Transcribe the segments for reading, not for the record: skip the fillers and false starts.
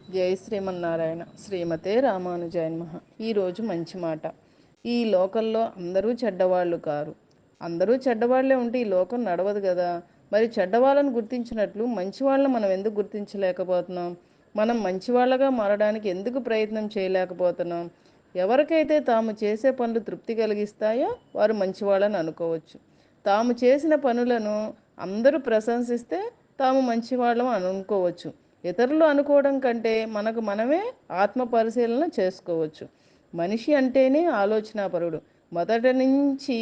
జై శ్రీమన్నారాయణ. శ్రీమతే రామానుజాయ నమః. ఈరోజు మంచి మాట. ఈ లోకంలో అందరూ చెడ్డవాళ్ళు కారు. అందరూ చెడ్డవాళ్లే ఉంటే ఈ లోకం నడవదు కదా. మరి చెడ్డవాళ్ళను గుర్తించినట్లు మంచివాళ్ళని మనం ఎందుకు గుర్తించలేకపోతున్నాం? మనం మంచివాళ్ళగా మారడానికి ఎందుకు ప్రయత్నం చేయలేకపోతున్నాం? ఎవరికైతే తాము చేసే పనులు తృప్తి కలిగిస్తాయో వారు మంచివాళ్ళని అనుకోవచ్చు. తాము చేసిన పనులను అందరూ ప్రశంసిస్తే తాము మంచివాళ్ళం అని అనుకోవచ్చు. ఇతరులు అనుకోవడం కంటే మనకు మనమే ఆత్మ పరిశీలన చేసుకోవచ్చు. మనిషి అంటేనే ఆలోచనాపరుడు. మొదటి నుంచి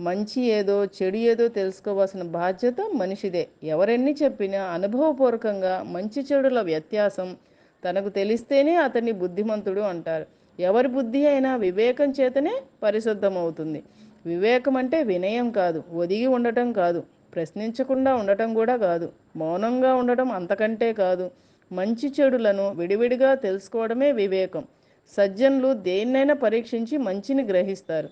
మంచి ఏదో చెడు ఏదో తెలుసుకోవాల్సిన బాధ్యత మనిషిదే. ఎవరెన్ని చెప్పినా అనుభవపూర్వకంగా మంచి చెడుల వ్యత్యాసం తనకు తెలిస్తేనే అతన్ని బుద్ధిమంతుడు అంటారు. ఎవరి బుద్ధి అయినా వివేకం చేతనే పరిశుద్ధమవుతుంది. వివేకం అంటే వినయం కాదు, ఒదిగి ఉండటం కాదు, ప్రశ్నించకుండా ఉండటం కూడా కాదు, మౌనంగా ఉండటం అంతకంటే కాదు. మంచి చెడులను విడివిడిగా తెలుసుకోవడమే వివేకం. సజ్జనులు దేన్నైనా పరీక్షించి మంచిని గ్రహిస్తారు.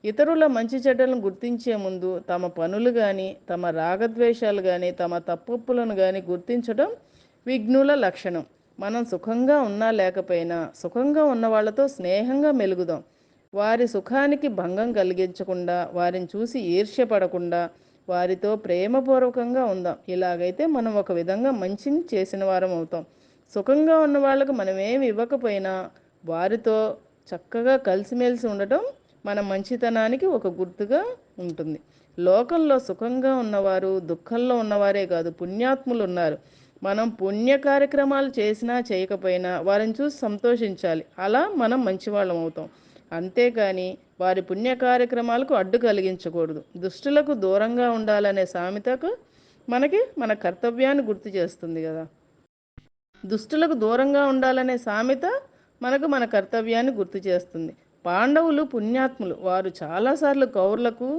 ఇతరుల మంచి చెడ్డలను గుర్తించే ముందు తమ పనులు కానీ, తమ రాగద్వేషాలు కానీ, తమ తప్పులను కానీ గుర్తించడం విఘ్నుల లక్షణం. మనం సుఖంగా ఉన్నా లేకపోయినా సుఖంగా ఉన్న వాళ్ళతో స్నేహంగా మెలుగుదాం. వారి సుఖానికి భంగం కలిగించకుండా, వారిని చూసి ఈర్ష్యపడకుండా వారితో ప్రేమపూర్వకంగా ఉందాం. ఇలాగైతే మనం ఒక విధంగా మంచిని చేసిన వారం అవుతాం. సుఖంగా ఉన్న వాళ్ళకు మనం ఏమి ఇవ్వకపోయినా వారితో చక్కగా కలిసిమెలిసి ఉండటం మన మంచితనానికి ఒక గుర్తుగా ఉంటుంది. లోకంలో సుఖంగా ఉన్నవారు దుఃఖంలో ఉన్నవారే కాదు, పుణ్యాత్ములు ఉన్నారు. మనం పుణ్య కార్యక్రమాలు చేసినా చేయకపోయినా వారిని చూసి సంతోషించాలి. అలా మనం మంచివాళ్ళం అవుతాం. అంతేకాని వారి పుణ్య కార్యక్రమాలకు అడ్డు కలిగించకూడదు. దుష్టులకు దూరంగా ఉండాలనే సామెతకు మన కర్తవ్యాన్ని గుర్తు చేస్తుంది కదా. దుష్టులకు దూరంగా ఉండాలనే సామెత మన కర్తవ్యాన్ని గుర్తు చేస్తుంది. పాండవులు పుణ్యాత్ములు. వారు చాలాసార్లు కౌరవులకు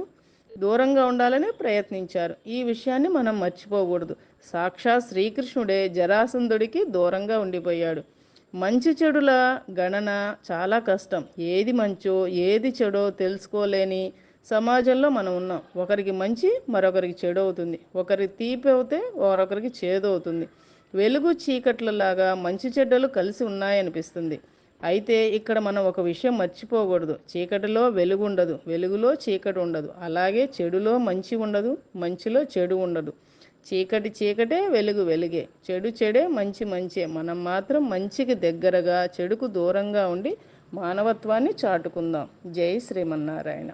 దూరంగా ఉండాలని ప్రయత్నించారు. ఈ విషయాన్ని మనం మర్చిపోకూడదు. సాక్షాత్ శ్రీకృష్ణుడే జరాసంధుడికి దూరంగా ఉండిపోయాడు. మంచి చెడుల గణన చాలా కష్టం. ఏది మంచో ఏది చెడో తెలుసుకోలేని సమాజంలో మనం ఉన్నాం. ఒకరికి మంచి మరొకరికి చెడు అవుతుంది. ఒకరికి తీపి అవుతే మరొకరికి చేదు అవుతుంది. వెలుగు చీకట్లలాగా మంచి చెడ్డలు కలిసి ఉన్నాయనిపిస్తుంది. అయితే ఇక్కడ మనం ఒక విషయం మర్చిపోకూడదు. చీకటిలో వెలుగు ఉండదు, వెలుగులో చీకటి ఉండదు. అలాగే చెడులో మంచి ఉండదు, మంచిలో చెడు ఉండదు. చీకటి చీకటే, వెలుగు వెలుగే, చెడు చెడే, మంచి మంచే. మనం మాత్రం మంచికి దగ్గరగా చెడుకు దూరంగా ఉండి మానవత్వాన్ని చాటుకుందాం. జై శ్రీమన్నారాయణ.